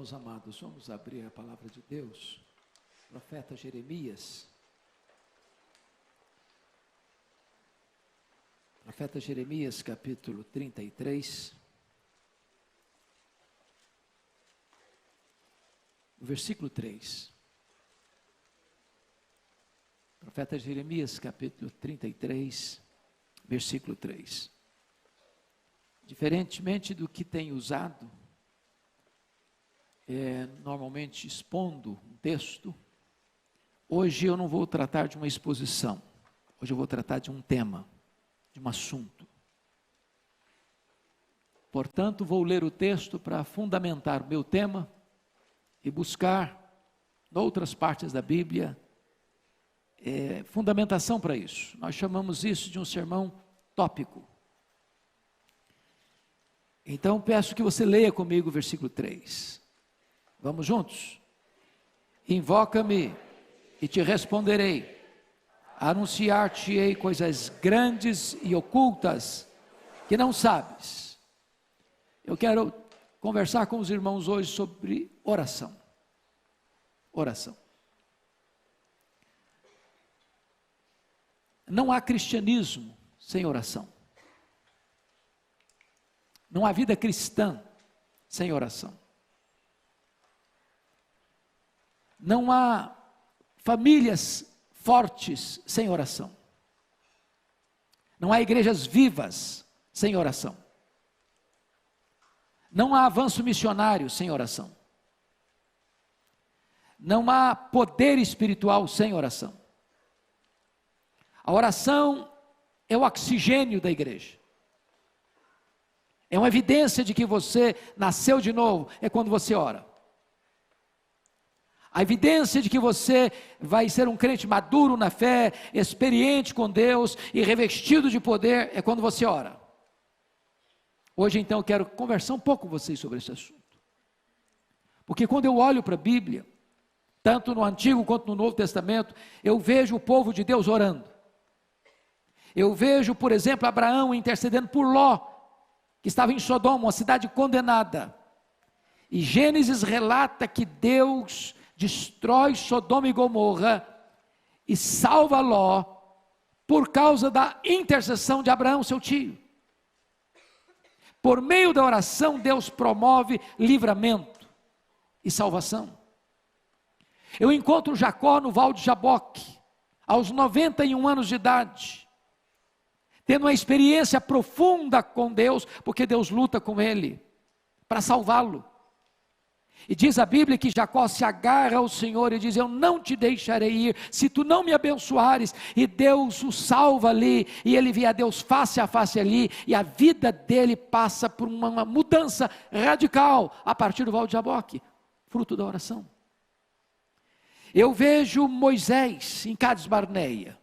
Irmãos amados, vamos abrir a palavra de Deus, profeta Jeremias. Profeta Jeremias, capítulo 33, versículo 3. Profeta Jeremias, capítulo 33, versículo 3. Diferentemente do que tem usado, normalmente expondo um texto, hoje eu não vou tratar de uma exposição, hoje eu vou tratar de um tema, de um assunto. Portanto, vou ler o texto para fundamentar o meu tema e buscar, em outras partes da Bíblia, fundamentação para isso. Nós chamamos isso de um sermão tópico. Então, peço que você leia comigo o versículo 3. Vamos juntos? Invoca-me e te responderei. Anunciar-te-ei coisas grandes e ocultas que não sabes. Eu quero conversar com os irmãos hoje sobre oração. Oração. Não há cristianismo sem oração. Não há vida cristã sem oração. Não há famílias fortes sem oração. Não há igrejas vivas sem oração. Não há avanço missionário sem oração. Não há poder espiritual sem oração. A oração é o oxigênio da igreja. É uma evidência de que você nasceu de novo, é quando você ora. A evidência de que você vai ser um crente maduro na fé, experiente com Deus e revestido de poder, é quando você ora. Hoje então eu quero conversar um pouco com vocês sobre esse assunto. Porque quando eu olho para a Bíblia, tanto no Antigo quanto no Novo Testamento, eu vejo o povo de Deus orando. Eu vejo, por exemplo, Abraão intercedendo por Ló, que estava em Sodoma, uma cidade condenada. E Gênesis relata que Deus destrói Sodoma e Gomorra e salva Ló por causa da intercessão de Abraão, seu tio. Por meio da oração, Deus promove livramento e salvação. Eu encontro Jacó no Val de Jaboque, aos 91 anos de idade, tendo uma experiência profunda com Deus, porque Deus luta com ele, para salvá-lo. E diz a Bíblia que Jacó se agarra ao Senhor e diz: eu não te deixarei ir, se tu não me abençoares. E Deus o salva ali, e ele vê a Deus face a face ali, e a vida dele passa por uma mudança radical, a partir do Val de Jaboque, fruto da oração. Eu vejo Moisés em Cades Barneia,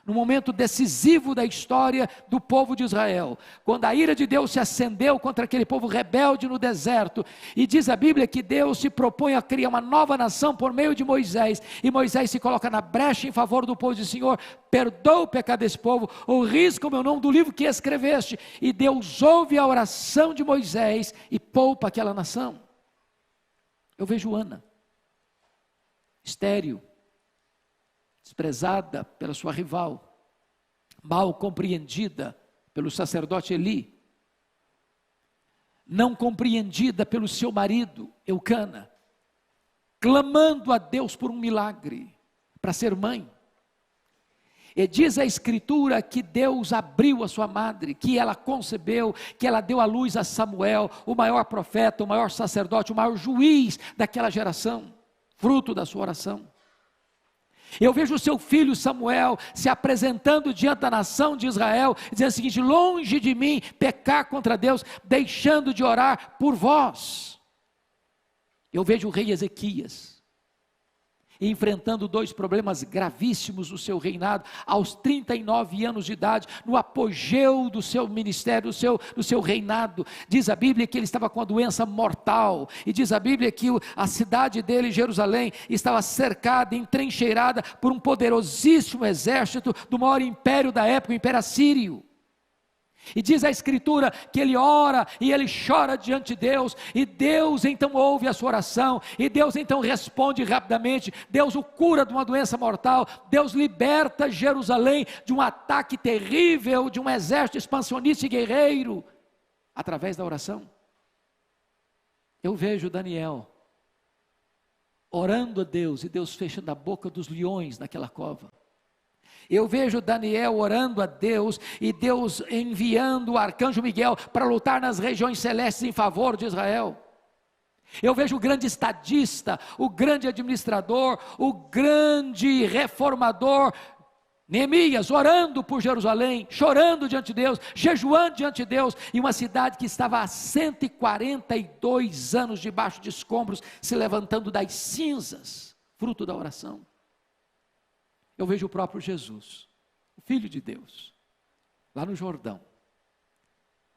no momento decisivo da história do povo de Israel, quando a ira de Deus se acendeu contra aquele povo rebelde no deserto, e diz a Bíblia que Deus se propõe a criar uma nova nação por meio de Moisés, e Moisés se coloca na brecha em favor do povo e diz: Senhor, perdoa o pecado desse povo, ou risca o meu nome do livro que escreveste, e Deus ouve a oração de Moisés e poupa aquela nação. Eu vejo Ana, estéril, desprezada pela sua rival, mal compreendida pelo sacerdote Eli, não compreendida pelo seu marido Eucana, clamando a Deus por um milagre, para ser mãe. E diz a Escritura que Deus abriu a sua madre, que ela concebeu, que ela deu à luz a Samuel, o maior profeta, o maior sacerdote, o maior juiz daquela geração, fruto da sua oração. Eu vejo o seu filho Samuel se apresentando diante da nação de Israel, dizendo o seguinte: longe de mim pecar contra Deus, deixando de orar por vós. Eu vejo o rei Ezequias enfrentando dois problemas gravíssimos no seu reinado, aos 39 anos de idade, no apogeu do seu ministério, do seu reinado. Diz a Bíblia que ele estava com a doença mortal, e diz a Bíblia que a cidade dele, Jerusalém, estava cercada, entrincheirada por um poderosíssimo exército do maior império da época, o Império Assírio. E diz a Escritura que ele ora e ele chora diante de Deus, e Deus então ouve a sua oração, e Deus então responde rapidamente. Deus o cura de uma doença mortal, Deus liberta Jerusalém de um ataque terrível, de um exército expansionista e guerreiro, através da oração. Eu vejo Daniel orando a Deus, e Deus fechando a boca dos leões naquela cova. Eu vejo Daniel orando a Deus, e Deus enviando o arcanjo Miguel para lutar nas regiões celestes em favor de Israel. Eu vejo o grande estadista, o grande administrador, o grande reformador, Neemias, orando por Jerusalém, chorando diante de Deus, jejuando diante de Deus, e uma cidade que estava há 142 anos debaixo de escombros, se levantando das cinzas, fruto da oração. Eu vejo o próprio Jesus, o Filho de Deus, lá no Jordão,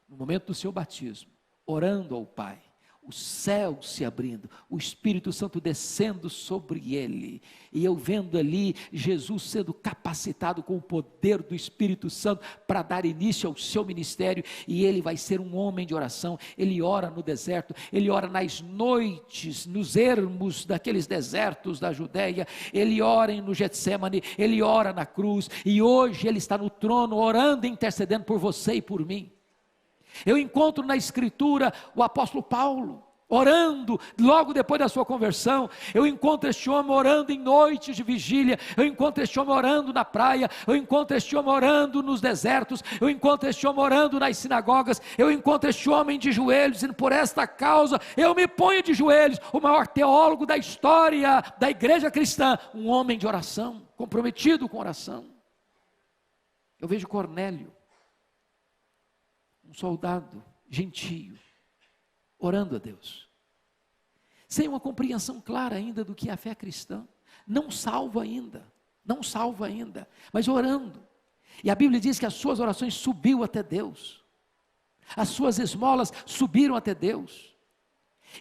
no momento do seu batismo, orando ao Pai, o céu se abrindo, o Espírito Santo descendo sobre ele, e eu vendo ali Jesus sendo capacitado com o poder do Espírito Santo para dar início ao seu ministério, e ele vai ser um homem de oração. Ele ora no deserto, ele ora nas noites, nos ermos daqueles desertos da Judéia, ele ora no Getsêmani, ele ora na cruz, e hoje ele está no trono orando e intercedendo por você e por mim. Eu encontro na Escritura o apóstolo Paulo, orando, logo depois da sua conversão. Eu encontro este homem orando em noites de vigília, eu encontro este homem orando na praia, eu encontro este homem orando nos desertos, eu encontro este homem orando nas sinagogas, eu encontro este homem de joelhos, dizendo: por esta causa eu me ponho de joelhos. O maior teólogo da história da igreja cristã, um homem de oração, comprometido com oração. Eu vejo Cornélio, um soldado gentio, orando a Deus, sem uma compreensão clara ainda do que é a fé cristã, não salvo ainda, mas orando. E a Bíblia diz que as suas orações subiu até Deus, as suas esmolas subiram até Deus,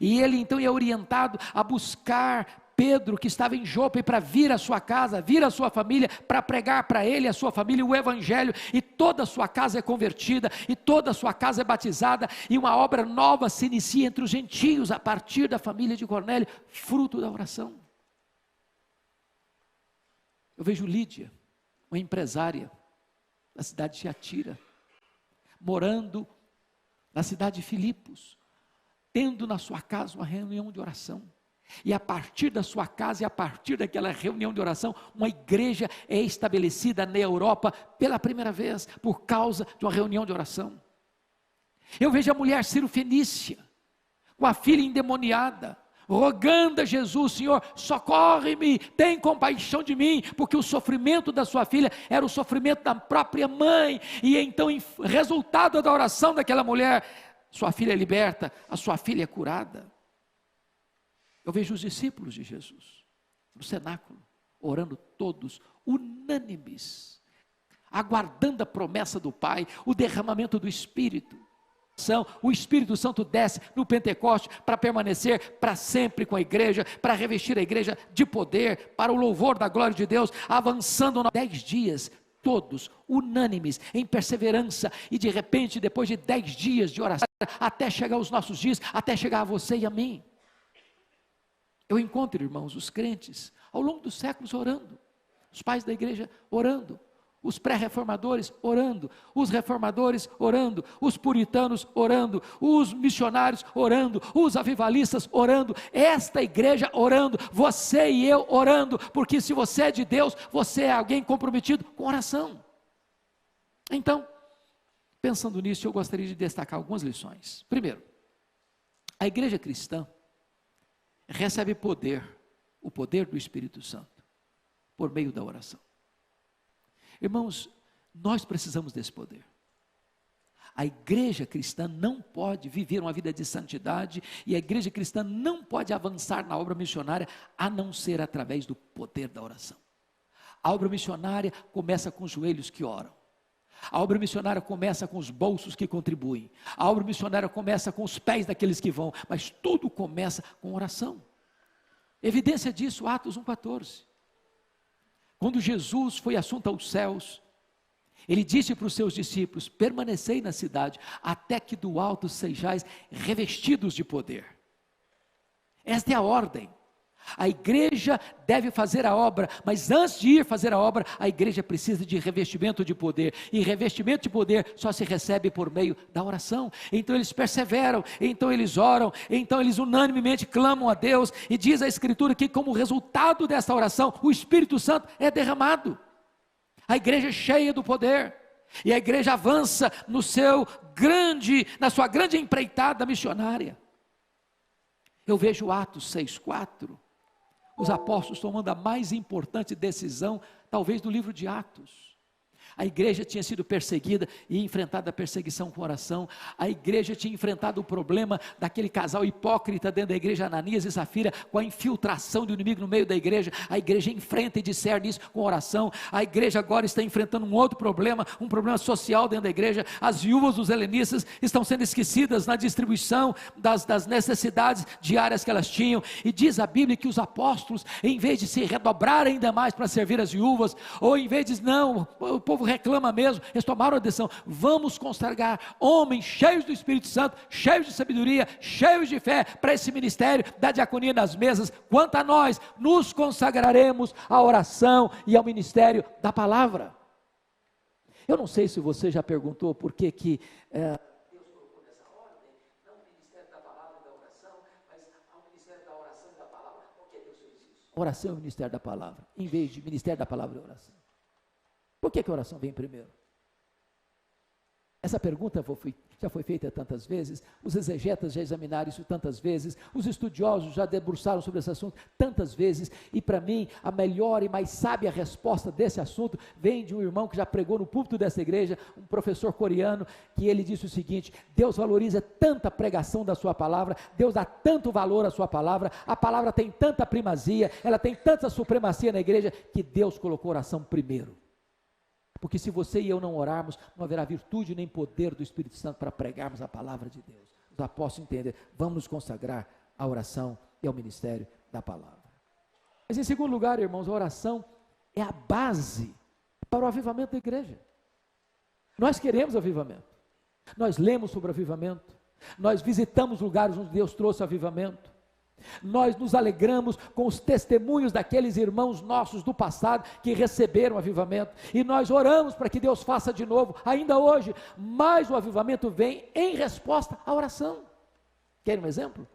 e ele então é orientado a buscar Pedro, que estava em Jope, para vir à sua casa, vir à sua família, para pregar para ele e a sua família o Evangelho, e toda a sua casa é convertida, e toda a sua casa é batizada, e uma obra nova se inicia entre os gentios, a partir da família de Cornélio, fruto da oração. Eu vejo Lídia, uma empresária da cidade de Tiatira, morando na cidade de Filipos, tendo na sua casa uma reunião de oração. E a partir da sua casa e a partir daquela reunião de oração, uma igreja é estabelecida na Europa pela primeira vez, por causa de uma reunião de oração. Eu vejo a mulher Cirofenícia, com a filha endemoniada, rogando a Jesus: Senhor, socorre-me, tem compaixão de mim, porque o sofrimento da sua filha era o sofrimento da própria mãe, e então, resultado da oração daquela mulher, sua filha é liberta, a sua filha é curada. Eu vejo os discípulos de Jesus, no cenáculo, orando todos, unânimes, aguardando a promessa do Pai, o derramamento do Espírito. O Espírito Santo desce no Pentecoste para permanecer para sempre com a igreja, para revestir a igreja de poder, para o louvor da glória de Deus, avançando 10 dias, todos unânimes, em perseverança, e de repente, depois de 10 dias de oração, até chegar aos nossos dias, até chegar a você e a mim. Eu encontro, irmãos, os crentes, ao longo dos séculos orando, os pais da igreja orando, os pré-reformadores orando, os reformadores orando, os puritanos orando, os missionários orando, os avivalistas orando, esta igreja orando, você e eu orando, porque se você é de Deus, você é alguém comprometido com oração. Então, pensando nisso, eu gostaria de destacar algumas lições. Primeiro, a igreja cristã recebe poder, o poder do Espírito Santo, por meio da oração. Irmãos, nós precisamos desse poder. A igreja cristã não pode viver uma vida de santidade, e a igreja cristã não pode avançar na obra missionária, a não ser através do poder da oração. A obra missionária começa com os joelhos que oram. A obra missionária começa com os bolsos que contribuem. A obra missionária começa com os pés daqueles que vão, mas tudo começa com oração. Evidência disso, Atos 1,14. Quando Jesus foi assunto aos céus, Ele disse para os seus discípulos: permanecei na cidade, até que do alto sejais revestidos de poder. Esta é a ordem. A igreja deve fazer a obra, mas antes de ir fazer a obra, a igreja precisa de revestimento de poder, e revestimento de poder só se recebe por meio da oração. Então eles perseveram, então eles oram, então eles unanimemente clamam a Deus, e diz a Escritura que como resultado dessa oração, o Espírito Santo é derramado. A igreja é cheia do poder, e a igreja avança na sua grande empreitada missionária. Eu vejo Atos 6,4, os apóstolos tomando a mais importante decisão, talvez do livro de Atos. A igreja tinha sido perseguida e enfrentado a perseguição com oração. A igreja tinha enfrentado o problema daquele casal hipócrita dentro da igreja, Ananias e Safira, com a infiltração do inimigo no meio da igreja. A igreja enfrenta e discerne isso com oração. A igreja agora está enfrentando um outro problema, um problema social dentro da igreja. As viúvas dos helenistas estão sendo esquecidas na distribuição das necessidades diárias que elas tinham. E diz a Bíblia que os apóstolos, em vez de se redobrar ainda mais para servir as viúvas, ou em vez de, não, o povo reclama mesmo, eles tomaram a decisão: vamos consagrar homens cheios do Espírito Santo, cheios de sabedoria, cheios de fé, para esse ministério da diaconia nas mesas. Quanto a nós, nos consagraremos à oração e ao ministério da palavra. Eu não sei se você já perguntou por que Deus colocou nessa ordem, não o ministério da palavra e da oração, mas ao ministério da oração e da palavra. Por que Deus fez isso? Oração e ministério da palavra, em vez de ministério da palavra e oração. Por que a oração vem primeiro? Essa pergunta já foi feita tantas vezes, os exegetas já examinaram isso tantas vezes, os estudiosos já debruçaram sobre esse assunto tantas vezes, e para mim, a melhor e mais sábia resposta desse assunto vem de um irmão que já pregou no púlpito dessa igreja, um professor coreano, que ele disse o seguinte: Deus valoriza tanta pregação da sua palavra, Deus dá tanto valor à sua palavra, a palavra tem tanta primazia, ela tem tanta supremacia na igreja, que Deus colocou a oração primeiro. Porque se você e eu não orarmos, não haverá virtude nem poder do Espírito Santo para pregarmos a palavra de Deus. Os apóstolos entendem, vamos nos consagrar à oração e ao ministério da palavra. Mas em segundo lugar, irmãos, a oração é a base para o avivamento da igreja. Nós queremos avivamento, nós lemos sobre avivamento, nós visitamos lugares onde Deus trouxe avivamento, nós nos alegramos com os testemunhos daqueles irmãos nossos do passado que receberam avivamento, e nós oramos para que Deus faça de novo, ainda hoje, mas o avivamento vem em resposta à oração. Querem um exemplo?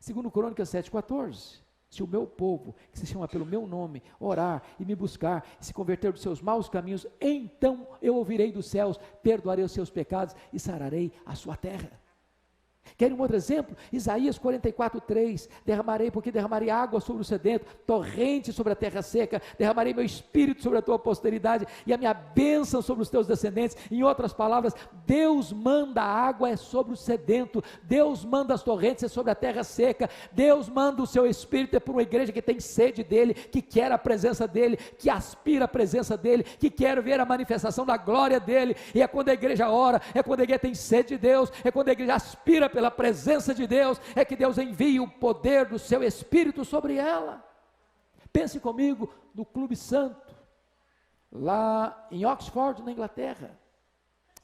2 Crônicas 7,14, se o meu povo, que se chama pelo meu nome, orar e me buscar, e se converter dos seus maus caminhos, então eu ouvirei dos céus, perdoarei os seus pecados e sararei a sua terra. Querem um outro exemplo? Isaías 44,3, porque derramarei água sobre o sedento, torrente sobre a terra seca, derramarei meu espírito sobre a tua posteridade, e a minha bênção sobre os teus descendentes. Em outras palavras, Deus manda a água sobre o sedento, Deus manda as torrentes sobre a terra seca, Deus manda o seu espírito para uma igreja que tem sede dele, que quer a presença dele, que aspira a presença dele, que quer ver a manifestação da glória dele. E é quando a igreja ora, é quando a igreja tem sede de Deus, é quando a igreja aspira pela presença de Deus, é que Deus envia o poder do seu Espírito sobre ela. Pense comigo no Clube Santo, lá em Oxford, na Inglaterra.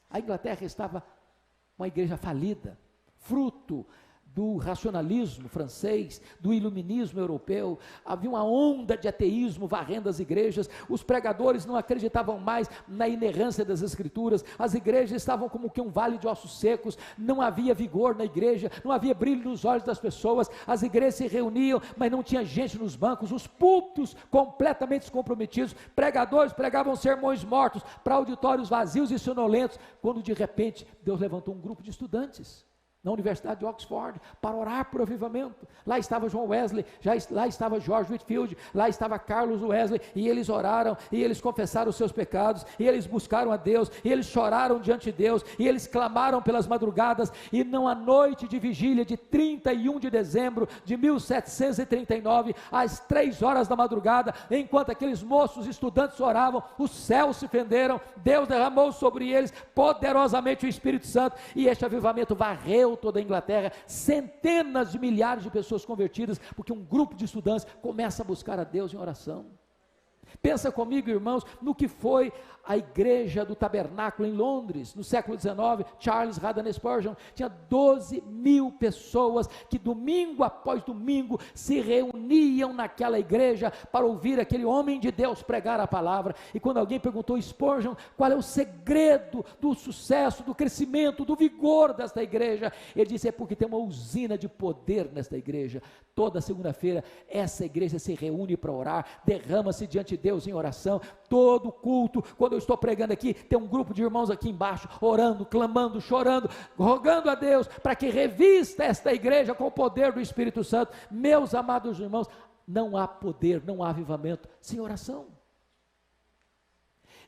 A Inglaterra estava uma igreja falida, fruto do racionalismo francês, do iluminismo europeu. Havia uma onda de ateísmo varrendo as igrejas, os pregadores não acreditavam mais na inerrância das escrituras, as igrejas estavam como que um vale de ossos secos, não havia vigor na igreja, não havia brilho nos olhos das pessoas, as igrejas se reuniam, mas não tinha gente nos bancos, os púlpitos completamente descomprometidos, pregadores pregavam sermões mortos para auditórios vazios e sonolentos, quando de repente Deus levantou um grupo de estudantes na Universidade de Oxford, para orar por avivamento. Lá estava John Wesley, lá estava George Whitefield, lá estava Carlos Wesley, e eles oraram, e eles confessaram os seus pecados, e eles buscaram a Deus, e eles choraram diante de Deus, e eles clamaram pelas madrugadas, e não a noite de vigília de 31 de dezembro de 1739, às 3 horas da madrugada, enquanto aqueles moços estudantes oravam, os céus se fenderam, Deus derramou sobre eles poderosamente o Espírito Santo, e este avivamento varreu toda a Inglaterra, centenas de milhares de pessoas convertidas, porque um grupo de estudantes começa a buscar a Deus em oração. Pensa comigo, irmãos, no que foi a igreja do tabernáculo em Londres, no século XIX. Charles Haddon Spurgeon tinha 12 mil pessoas que domingo após domingo se reuniam naquela igreja para ouvir aquele homem de Deus pregar a palavra. E quando alguém perguntou a Spurgeon qual é o segredo do sucesso, do crescimento, do vigor desta igreja, ele disse: é porque tem uma usina de poder nesta igreja. Toda segunda-feira essa igreja se reúne para orar, derrama-se diante de Deus em oração. Todo culto, quando eu estou pregando aqui, tem um grupo de irmãos aqui embaixo, orando, clamando, chorando, rogando a Deus para que revista esta igreja com o poder do Espírito Santo. Meus amados irmãos, não há poder, não há avivamento sem oração.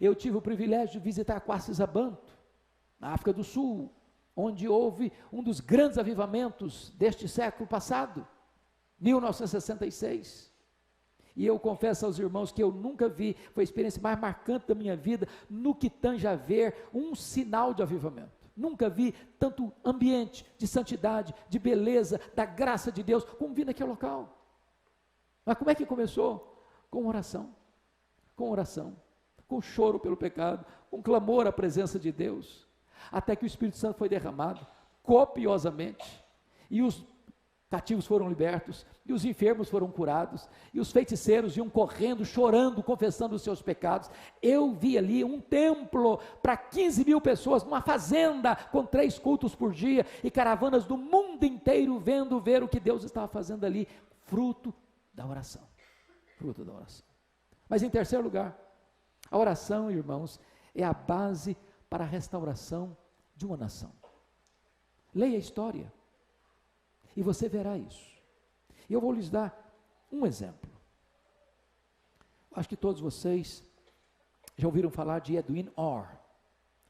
Eu tive o privilégio de visitar Quacis-Abanto, na África do Sul, onde houve um dos grandes avivamentos deste século passado, 1966. E eu confesso aos irmãos que eu nunca vi, foi a experiência mais marcante da minha vida, no que tange a ver um sinal de avivamento. Nunca vi tanto ambiente de santidade, de beleza, da graça de Deus, como vi naquele local. Mas como é que começou? Com oração, com choro pelo pecado, com clamor à presença de Deus, até que o Espírito Santo foi derramado, copiosamente, e os cativos foram libertos, e os enfermos foram curados, e os feiticeiros iam correndo, chorando, confessando os seus pecados. Eu vi ali um templo para 15 mil pessoas, numa fazenda, com 3 cultos por dia, e caravanas do mundo inteiro ver o que Deus estava fazendo ali, fruto da oração. Mas em terceiro lugar, a oração, irmãos, é a base para a restauração de uma nação. Leia a história, e você verá isso. E eu vou lhes dar um exemplo. Acho que todos vocês já ouviram falar de Edwin Orr.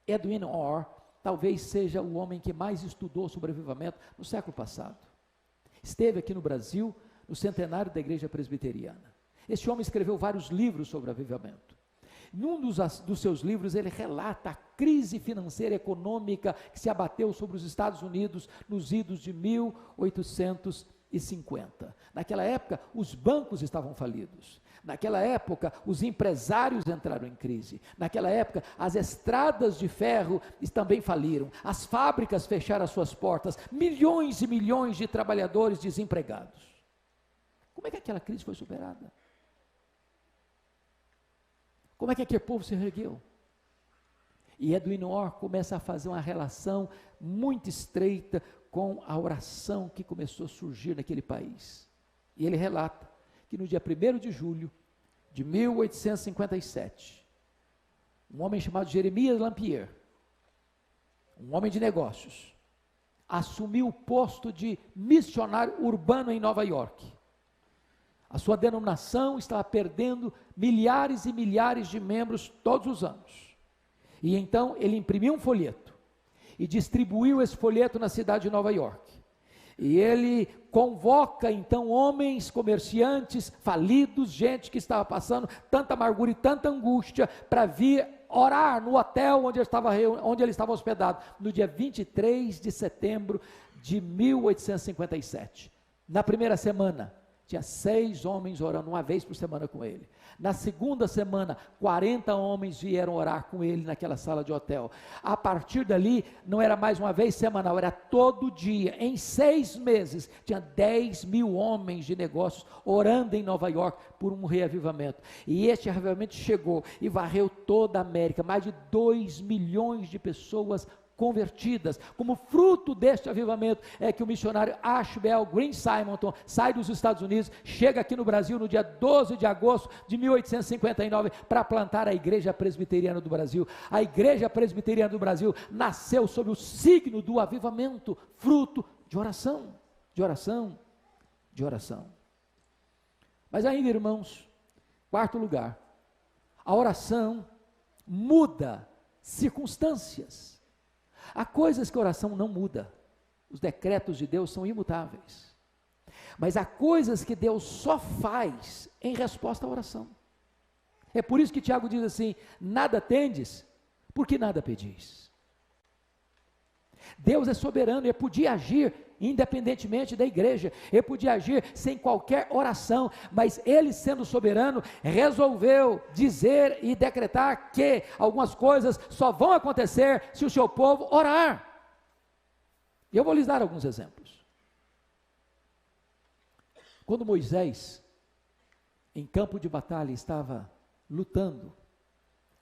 Edwin Orr talvez seja o homem que mais estudou sobre avivamento no século passado. Esteve aqui no Brasil, no centenário da Igreja Presbiteriana. Este homem escreveu vários livros sobre avivamento. Num dos seus livros, ele relata a crise financeira e econômica que se abateu sobre os Estados Unidos nos idos de 1850. Naquela época, os bancos estavam falidos. Naquela época, os empresários entraram em crise. Naquela época, as estradas de ferro também faliram. As fábricas fecharam as suas portas. Milhões e milhões de trabalhadores desempregados. Como é que aquela crise foi superada? Como é que aquele povo se ergueu? E Edwin Orr começa a fazer uma relação muito estreita com a oração que começou a surgir naquele país. E ele relata que no dia 1º de julho de 1857, um homem chamado Jeremias Lampier, um homem de negócios, assumiu o posto de missionário urbano em Nova York. A sua denominação estava perdendo milhares e milhares de membros todos os anos. E então ele imprimiu um folheto e distribuiu esse folheto na cidade de Nova York. E ele convoca então homens, comerciantes, falidos, gente que estava passando tanta amargura e tanta angústia para vir orar no hotel onde ele estava hospedado, no dia 23 de setembro de 1857. Na primeira semana, tinha 6 homens orando uma vez por semana com ele. Na segunda semana, 40 homens vieram orar com ele naquela sala de hotel. A partir dali, não era mais uma vez semanal, era todo dia. Em 6 meses, tinha 10 mil homens de negócios orando em Nova York por um reavivamento. E este reavivamento chegou e varreu toda a América. Mais de 2 milhões de pessoas convertidas. Como fruto deste avivamento é que o missionário Ashbel Green Simonton sai dos Estados Unidos, chega aqui no Brasil no dia 12 de agosto de 1859 para plantar a Igreja Presbiteriana do Brasil. A Igreja Presbiteriana do Brasil nasceu sob o signo do avivamento, fruto de oração, de oração, de oração. Mas ainda, irmãos, quarto lugar, a oração muda circunstâncias. Há coisas que a oração não muda, os decretos de Deus são imutáveis, mas há coisas que Deus só faz em resposta à oração. É por isso que Tiago diz assim: nada tendes, porque nada pedis. Deus é soberano e podia agir independentemente da igreja, ele podia agir sem qualquer oração, mas ele, sendo soberano, resolveu dizer e decretar que algumas coisas só vão acontecer se o seu povo orar. E eu vou lhes dar alguns exemplos. Quando Moisés, em campo de batalha, estava lutando,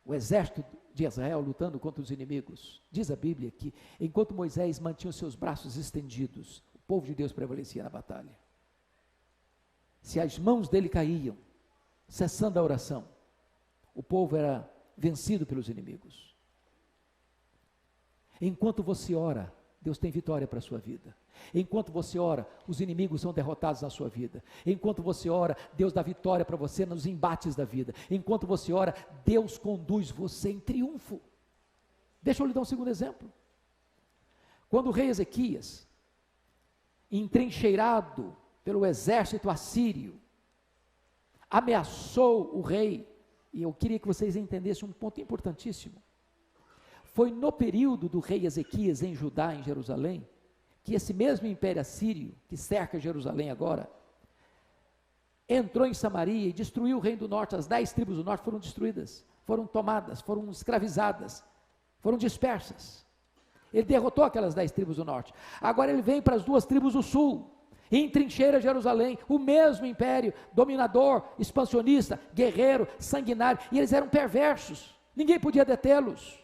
o exército de Israel lutando contra os inimigos, diz a Bíblia que enquanto Moisés mantinha os seus braços estendidos, o povo de Deus prevalecia na batalha. Se as mãos dele caíam, cessando a oração, o povo era vencido pelos inimigos. Enquanto você ora, Deus tem vitória para a sua vida. Enquanto você ora, os inimigos são derrotados na sua vida. Enquanto você ora, Deus dá vitória para você nos embates da vida. Enquanto você ora, Deus conduz você em triunfo. Deixa eu lhe dar um segundo exemplo. Quando o rei Ezequias, entrincheirado pelo exército assírio, ameaçou o rei, e eu queria que vocês entendessem um ponto importantíssimo. Foi no período do rei Ezequias em Judá, em Jerusalém, que esse mesmo império assírio, que cerca Jerusalém agora, entrou em Samaria e destruiu o reino do norte. As 10 tribos do norte foram destruídas, foram tomadas, foram escravizadas, foram dispersas. Ele derrotou aquelas 10 tribos do norte. Agora ele vem para as 2 tribos do sul, e entrincheira Jerusalém, o mesmo império, dominador, expansionista, guerreiro, sanguinário, e eles eram perversos, ninguém podia detê-los.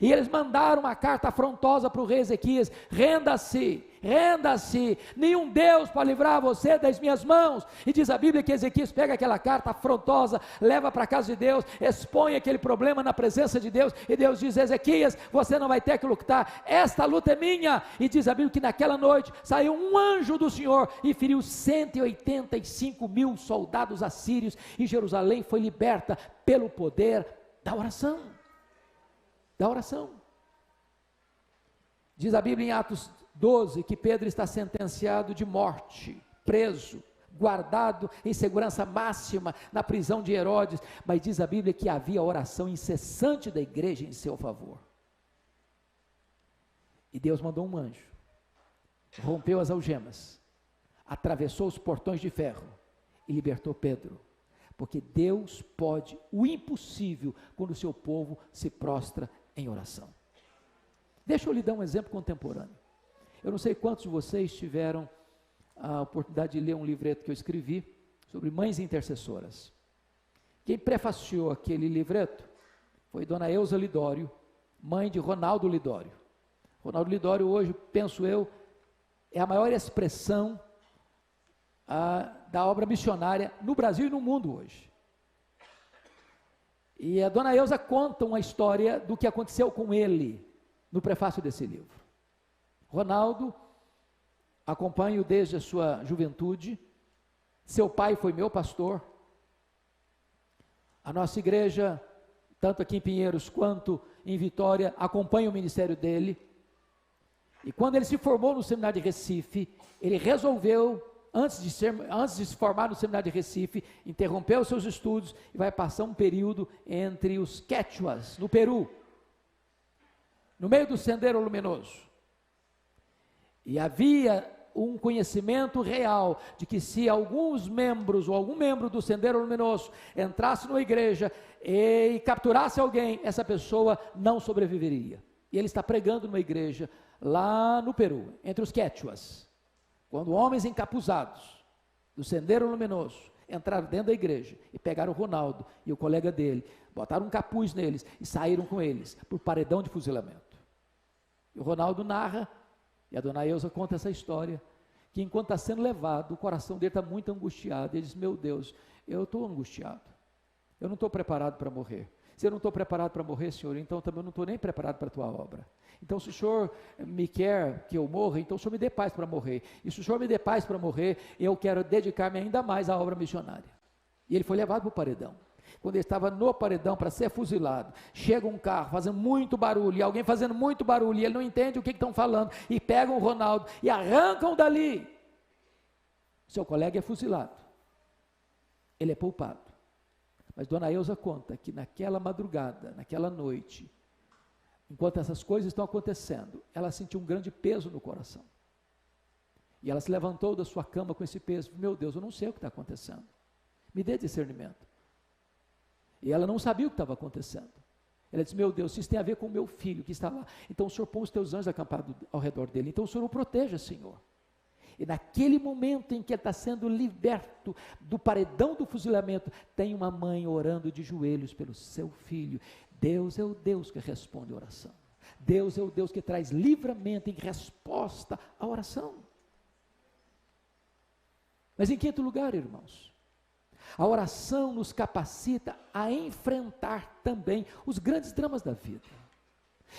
E eles mandaram uma carta afrontosa para o rei Ezequias: renda-se, renda-se, nenhum Deus pode livrar você das minhas mãos. E diz a Bíblia que Ezequias pega aquela carta afrontosa, leva para a casa de Deus, expõe aquele problema na presença de Deus, e Deus diz: Ezequias, você não vai ter que lutar, esta luta é minha. E diz a Bíblia que naquela noite saiu um anjo do Senhor e feriu 185.000 soldados assírios, e Jerusalém foi liberta pelo poder da oração. Da oração. Diz a Bíblia em Atos 12 que Pedro está sentenciado de morte, preso, guardado em segurança máxima na prisão de Herodes, mas diz a Bíblia que havia oração incessante da igreja em seu favor. E Deus mandou um anjo, rompeu as algemas, atravessou os portões de ferro e libertou Pedro. Porque Deus pode o impossível quando o seu povo se prostra em oração. Deixa eu lhe dar um exemplo contemporâneo. Eu não sei quantos de vocês tiveram a oportunidade de ler um livreto que eu escrevi sobre mães intercessoras. Quem prefaciou aquele livreto foi Dona Eusa Lidório, mãe de Ronaldo Lidório. Ronaldo Lidório hoje, penso eu, é a maior expressão da obra missionária no Brasil e no mundo hoje. E a Dona Eusa conta uma história do que aconteceu com ele no prefácio desse livro. Ronaldo, acompanho desde a sua juventude, seu pai foi meu pastor, a nossa igreja, tanto aqui em Pinheiros quanto em Vitória, acompanha o ministério dele, e quando ele se formou no seminário de Recife, ele resolveu, antes de se formar no seminário de Recife, interrompeu os seus estudos e vai passar um período entre os Quechuas, no Peru, no meio do Sendero Luminoso. E havia um conhecimento real de que se alguns membros ou algum membro do Sendero Luminoso entrasse numa igreja e capturasse alguém, essa pessoa não sobreviveria. E ele está pregando numa igreja lá no Peru, entre os Quechuas. Quando homens encapuzados do Sendero Luminoso entraram dentro da igreja e pegaram o Ronaldo e o colega dele, botaram um capuz neles e saíram com eles por paredão de fuzilamento. E o Ronaldo narra, e a Dona Eusa conta essa história, que enquanto está sendo levado, o coração dele está muito angustiado. Ele diz: meu Deus, eu estou angustiado, eu não estou preparado para morrer. Se eu não estou preparado para morrer, Senhor, então também eu não estou nem preparado para a tua obra. Então, se o Senhor me quer que eu morra, então o Senhor me dê paz para morrer. E se o Senhor me dê paz para morrer, eu quero dedicar-me ainda mais à obra missionária. E ele foi levado para o paredão. Quando ele estava no paredão para ser fuzilado, chega um carro fazendo muito barulho, e alguém fazendo muito barulho, e ele não entende o que estão falando, e pegam o Ronaldo e arrancam dali. Seu colega é fuzilado. Ele é poupado. Mas Dona Eusa conta que naquela madrugada, naquela noite, enquanto essas coisas estão acontecendo, ela sentiu um grande peso no coração. E ela se levantou da sua cama com esse peso. Meu Deus, eu não sei o que está acontecendo. Me dê discernimento. E ela não sabia o que estava acontecendo. Ela disse, meu Deus, isso tem a ver com o meu filho que está lá. Então o Senhor põe os teus anjos acampados ao redor dele. Então o Senhor o proteja, Senhor. E naquele momento em que ele está sendo liberto do paredão do fuzilamento, tem uma mãe orando de joelhos pelo seu filho. Deus é o Deus que responde a oração. Deus é o Deus que traz livramento em resposta à oração. Mas em quinto lugar, irmãos, a oração nos capacita a enfrentar também os grandes dramas da vida.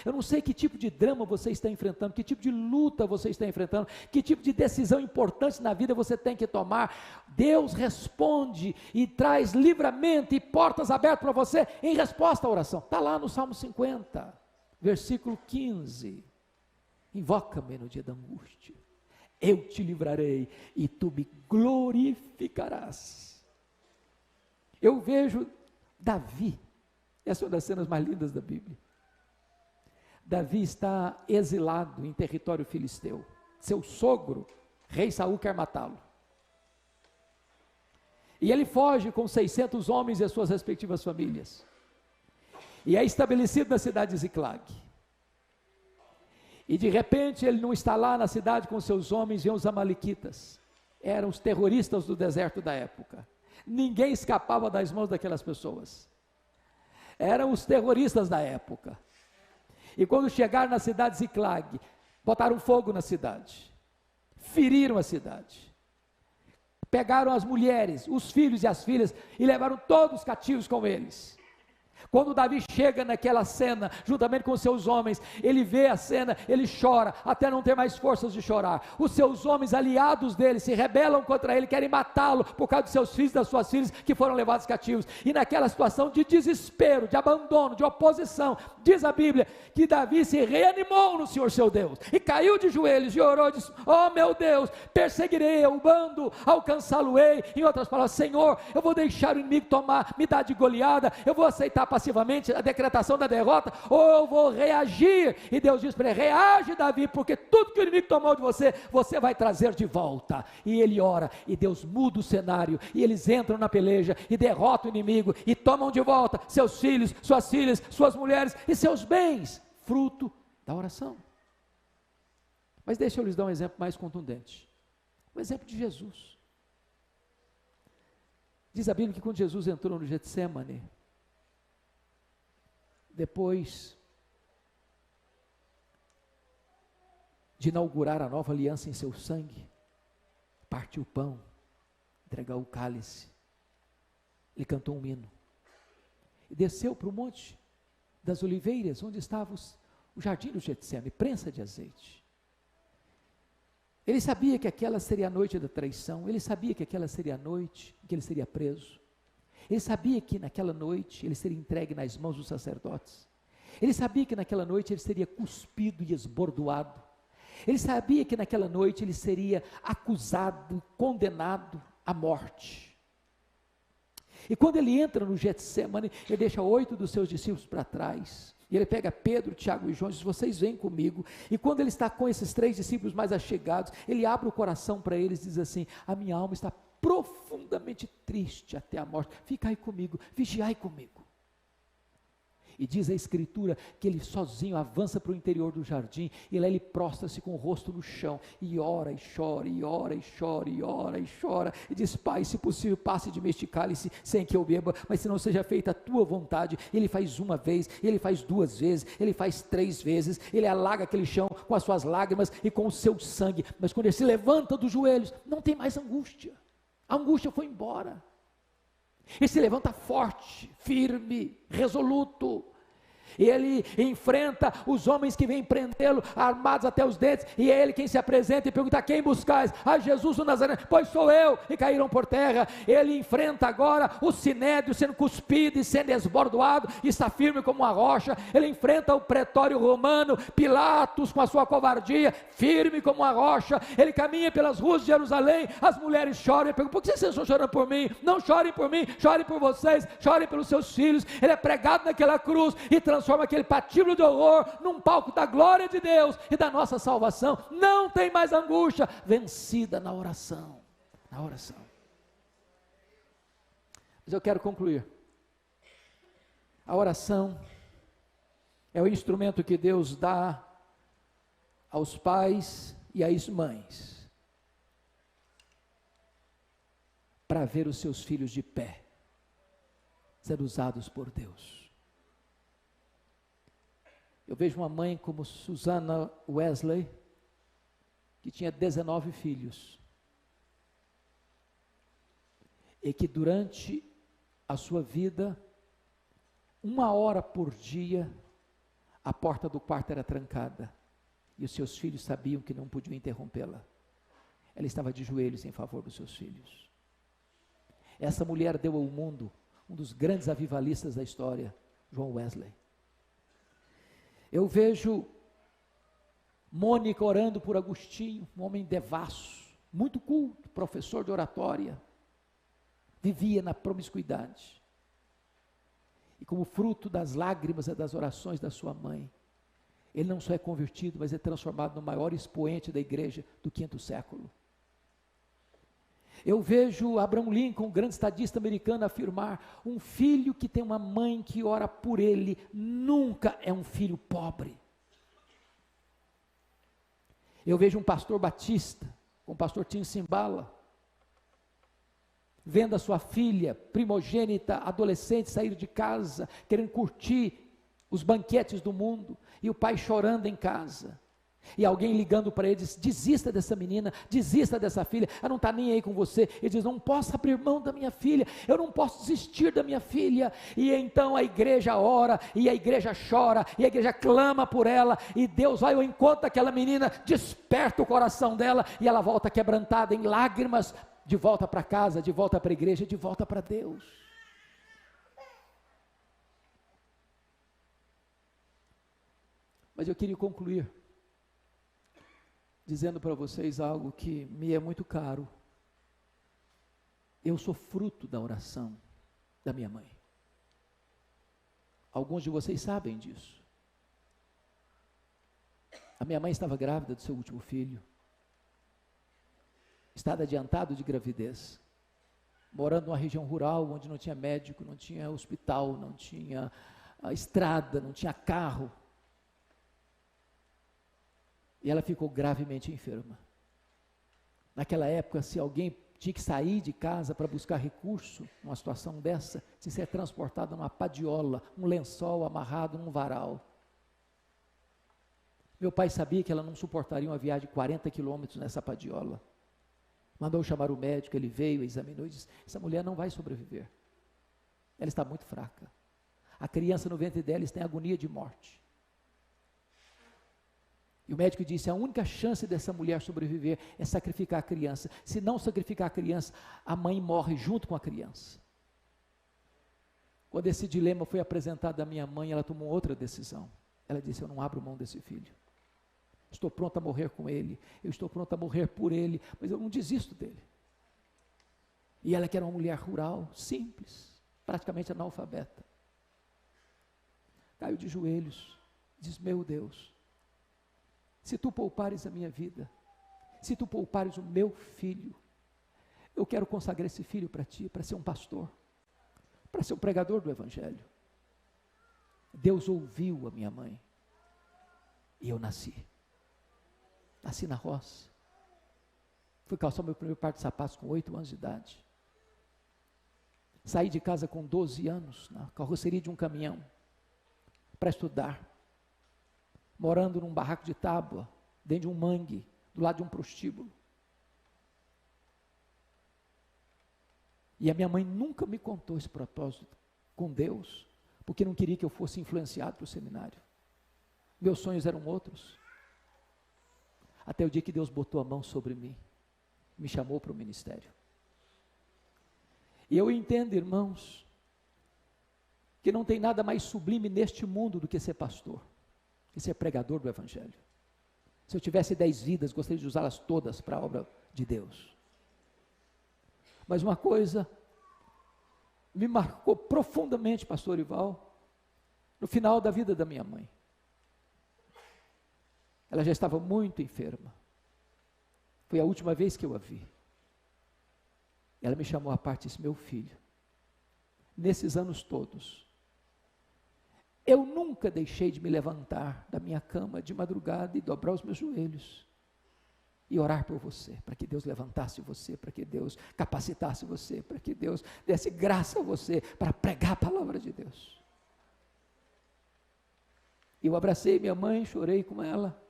Eu não sei que tipo de drama você está enfrentando, que tipo de luta você está enfrentando, que tipo de decisão importante na vida você tem que tomar. Deus responde e traz livramento e portas abertas para você em resposta à oração. Está lá no Salmo 50, versículo 15. Invoca-me no dia da angústia, eu te livrarei e tu me glorificarás. Eu vejo Davi, essa é uma das cenas mais lindas da Bíblia. Davi está exilado em território filisteu. Seu sogro, rei Saul, quer matá-lo. E ele foge com 600 homens e as suas respectivas famílias. E é estabelecido na cidade de Ziclag. E de repente ele não está lá na cidade com seus homens, vêm os amalequitas. Eram os terroristas do deserto da época. Ninguém escapava das mãos daquelas pessoas. Eram os terroristas da época. E quando chegaram na cidade de Ziclag, botaram fogo na cidade, feriram a cidade, pegaram as mulheres, os filhos e as filhas, e levaram todos cativos com eles. Quando Davi chega naquela cena, juntamente com seus homens, ele vê a cena, ele chora, até não ter mais forças de chorar. Os seus homens aliados dele se rebelam contra ele, querem matá-lo, por causa dos seus filhos e das suas filhas, que foram levados cativos. E naquela situação de desespero, de abandono, de oposição, diz a Bíblia, que Davi se reanimou no Senhor seu Deus, e caiu de joelhos, e orou, e disse, oh meu Deus, perseguirei o bando, alcançá-lo-ei. Em outras palavras, Senhor, eu vou deixar o inimigo tomar, me dar de goleada, eu vou aceitar passivamente a decretação da derrota, ou eu vou reagir. E Deus diz para ele, reage Davi, porque tudo que o inimigo tomou de você, você vai trazer de volta. E ele ora, e Deus muda o cenário, e eles entram na peleja, e derrotam o inimigo, e tomam de volta seus filhos, suas mulheres, e seus bens, fruto da oração. Mas deixa eu lhes dar um exemplo mais contundente, o exemplo de Jesus. Diz a Bíblia que quando Jesus entrou no Getsemane, depois de inaugurar a nova aliança em seu sangue, partiu o pão, entregou o cálice, ele cantou um hino, e desceu para o monte das oliveiras, onde estava o jardim do Getsemane, prensa de azeite. Ele sabia que aquela seria a noite da traição, ele sabia que aquela seria a noite em que ele seria preso. Ele sabia que naquela noite ele seria entregue nas mãos dos sacerdotes. Ele sabia que naquela noite ele seria cuspido e esbordoado. Ele sabia que naquela noite ele seria acusado, condenado à morte. E quando ele entra no Getsemane, ele deixa 8 dos seus discípulos para trás. E ele pega Pedro, Tiago e João e diz, vocês vêm comigo. E quando ele está com esses 3 discípulos mais achegados, ele abre o coração para eles e diz assim, a minha alma está profundamente triste até a morte, ficai comigo, vigiai comigo. E diz a Escritura que ele sozinho avança para o interior do jardim, e lá ele prostra-se com o rosto no chão, e ora e chora, e ora e chora, e ora e chora, e diz, Pai, se possível passe de mim este cálice sem que eu beba, mas se não seja feita a tua vontade. Ele faz uma vez, ele faz 2 vezes, ele faz 3 vezes, ele alaga aquele chão com as suas lágrimas e com o seu sangue, mas quando ele se levanta dos joelhos, não tem mais angústia. A angústia foi embora. Ele se levanta forte, firme, resoluto. E ele enfrenta os homens que vêm prendê-lo, armados até os dentes, e é ele quem se apresenta e pergunta, quem buscais? A Jesus o Nazareno, pois sou eu, e caíram por terra. Ele enfrenta agora o sinédrio sendo cuspido e sendo esbordoado, e está firme como uma rocha. Ele enfrenta o pretório romano, Pilatos com a sua covardia, firme como uma rocha. Ele caminha pelas ruas de Jerusalém, as mulheres choram, e perguntam, por que vocês estão chorando por mim? Não chorem por mim, chorem por vocês, chorem pelos seus filhos. Ele é pregado naquela cruz, e transforma transforma aquele patíbulo de horror num palco da glória de Deus e da nossa salvação. Não tem mais angústia, vencida na oração, na oração. Mas eu quero concluir. A oração é o instrumento que Deus dá aos pais e às mães para ver os seus filhos de pé, sendo usados por Deus. Eu vejo uma mãe como Susana Wesley, que tinha 19 filhos, e que durante a sua vida, 1 hora por dia, a porta do quarto era trancada, e os seus filhos sabiam que não podiam interrompê-la. Ela estava de joelhos em favor dos seus filhos. Essa mulher deu ao mundo um dos grandes avivalistas da história, John Wesley. Eu vejo Mônica orando por Agostinho, um homem devasso, muito culto, professor de oratória, vivia na promiscuidade. E como fruto das lágrimas e das orações da sua mãe, ele não só é convertido, mas é transformado no maior expoente da igreja do 5º século. Eu vejo Abraham Lincoln, um grande estadista americano, afirmar: um filho que tem uma mãe que ora por ele, nunca é um filho pobre. Eu vejo um pastor batista, com o pastor Tim Simbala, vendo a sua filha primogênita, adolescente, sair de casa, querendo curtir os banquetes do mundo, e o pai chorando em casa, e alguém ligando para ele, diz: desista dessa menina, desista dessa filha, ela não está nem aí com você. Ele diz: não posso abrir mão da minha filha, eu não posso desistir da minha filha. E então a igreja ora, e a igreja chora, e a igreja clama por ela, e Deus vai ao encontro daquela menina, desperta o coração dela, e ela volta quebrantada em lágrimas, de volta para casa, de volta para a igreja, de volta para Deus. Mas eu queria concluir dizendo para vocês algo que me é muito caro. Eu sou fruto da oração da minha mãe. Alguns de vocês sabem disso. A minha mãe estava grávida do seu último filho, estado adiantado de gravidez, morando numa região rural, onde não tinha médico, não tinha hospital, não tinha estrada, não tinha carro. E ela ficou gravemente enferma. Naquela época, se alguém tinha que sair de casa para buscar recurso, numa situação dessa, tinha que ser transportado numa padiola, um lençol amarrado num varal. Meu pai sabia que ela não suportaria uma viagem de 40 quilômetros nessa padiola. Mandou chamar o médico, ele veio, examinou e disse: essa mulher não vai sobreviver. Ela está muito fraca. A criança no ventre dela está em agonia de morte. E o médico disse: a única chance dessa mulher sobreviver é sacrificar a criança. Se não sacrificar a criança, a mãe morre junto com a criança. Quando esse dilema foi apresentado à minha mãe, ela tomou outra decisão. Ela disse: eu não abro mão desse filho. Estou pronta a morrer com ele, eu estou pronta a morrer por ele, mas eu não desisto dele. E ela, que era uma mulher rural, simples, praticamente analfabeta, caiu de joelhos, diz: meu Deus, se tu poupares a minha vida, se tu poupares o meu filho, eu quero consagrar esse filho para ti, para ser um pastor, para ser um pregador do evangelho. Deus ouviu a minha mãe, e eu nasci na roça, fui calçar meu primeiro par de sapatos com 8 anos de idade, saí de casa com 12 anos, na carroceria de um caminhão, para estudar, morando num barraco de tábua, dentro de um mangue, do lado de um prostíbulo. E a minha mãe nunca me contou esse propósito com Deus, porque não queria que eu fosse influenciado para o seminário. Meus sonhos eram outros. Até o dia que Deus botou a mão sobre mim, me chamou para o ministério. E eu entendo, irmãos, que não tem nada mais sublime neste mundo do que ser pastor, que ser pregador do evangelho. Se eu tivesse 10 vidas, gostaria de usá-las todas para a obra de Deus. Mas uma coisa me marcou profundamente, pastor Ival, no final da vida da minha mãe. Ela já estava muito enferma. Foi a última vez que eu a vi. Ela me chamou à parte e disse: meu filho, nesses anos todos, eu nunca deixei de me levantar da minha cama de madrugada e dobrar os meus joelhos e orar por você, para que Deus levantasse você, para que Deus capacitasse você, para que Deus desse graça a você para pregar a palavra de Deus. Eu abracei minha mãe, chorei com ela,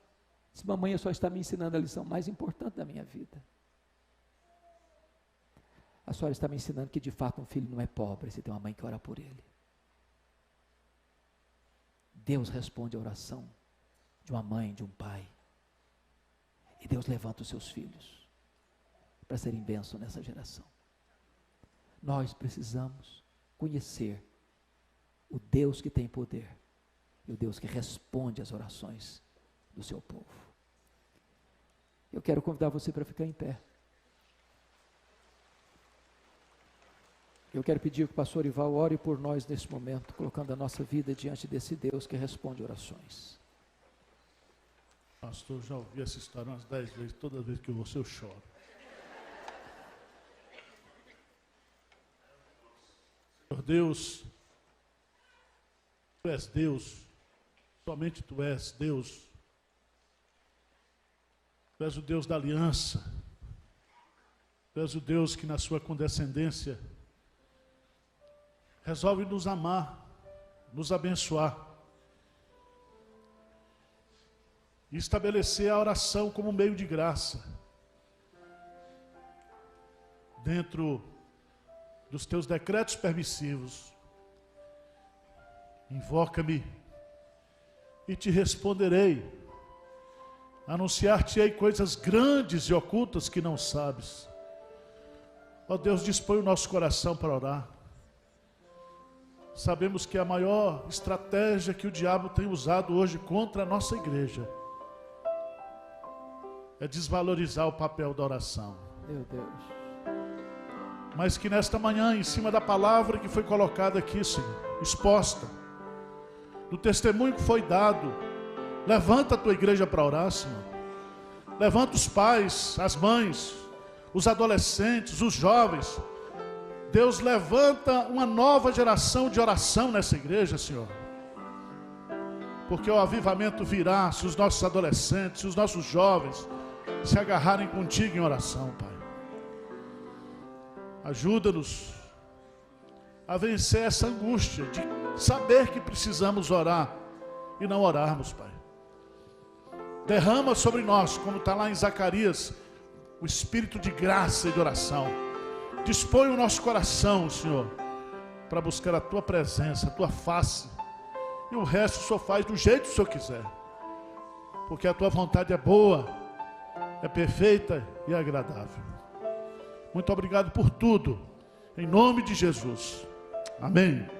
disse: mamãe, só está me ensinando a lição mais importante da minha vida. A senhora está me ensinando que de fato um filho não é pobre, se tem uma mãe que ora por ele. Deus responde a oração de uma mãe, de um pai. E Deus levanta os seus filhos para serem bênção nessa geração. Nós precisamos conhecer o Deus que tem poder e o Deus que responde às orações do seu povo. Eu quero convidar você para ficar em pé. Eu quero pedir que o pastor Ival ore por nós nesse momento, colocando a nossa vida diante desse Deus que responde orações. Pastor, já ouvi essa história umas 10 vezes, toda vez que eu ouço eu choro. Senhor Deus, Tu és Deus, somente Tu és Deus. Tu és o Deus da aliança. Tu és o Deus que na sua condescendência resolve nos amar, nos abençoar. E estabelecer a oração como meio de graça. Dentro dos teus decretos permissivos. Invoca-me e te responderei. Anunciar-te-ei coisas grandes e ocultas que não sabes. Ó Deus, dispõe o nosso coração para orar. Sabemos que a maior estratégia que o diabo tem usado hoje contra a nossa igreja é desvalorizar o papel da oração. Meu Deus. Mas que nesta manhã, em cima da palavra que foi colocada aqui, Senhor, exposta, do testemunho que foi dado, levanta a tua igreja para orar, Senhor. Levanta os pais, as mães, os adolescentes, os jovens. Deus, levanta uma nova geração de oração nessa igreja, Senhor. Porque o avivamento virá se os nossos adolescentes, se os nossos jovens se agarrarem contigo em oração, Pai. Ajuda-nos a vencer essa angústia de saber que precisamos orar e não orarmos, Pai. Derrama sobre nós, como está lá em Zacarias, o espírito de graça e de oração. Dispõe o nosso coração, Senhor, para buscar a Tua presença, a Tua face. E o resto o Senhor faz do jeito que o Senhor quiser. Porque a Tua vontade é boa, é perfeita e agradável. Muito obrigado por tudo. Em nome de Jesus. Amém.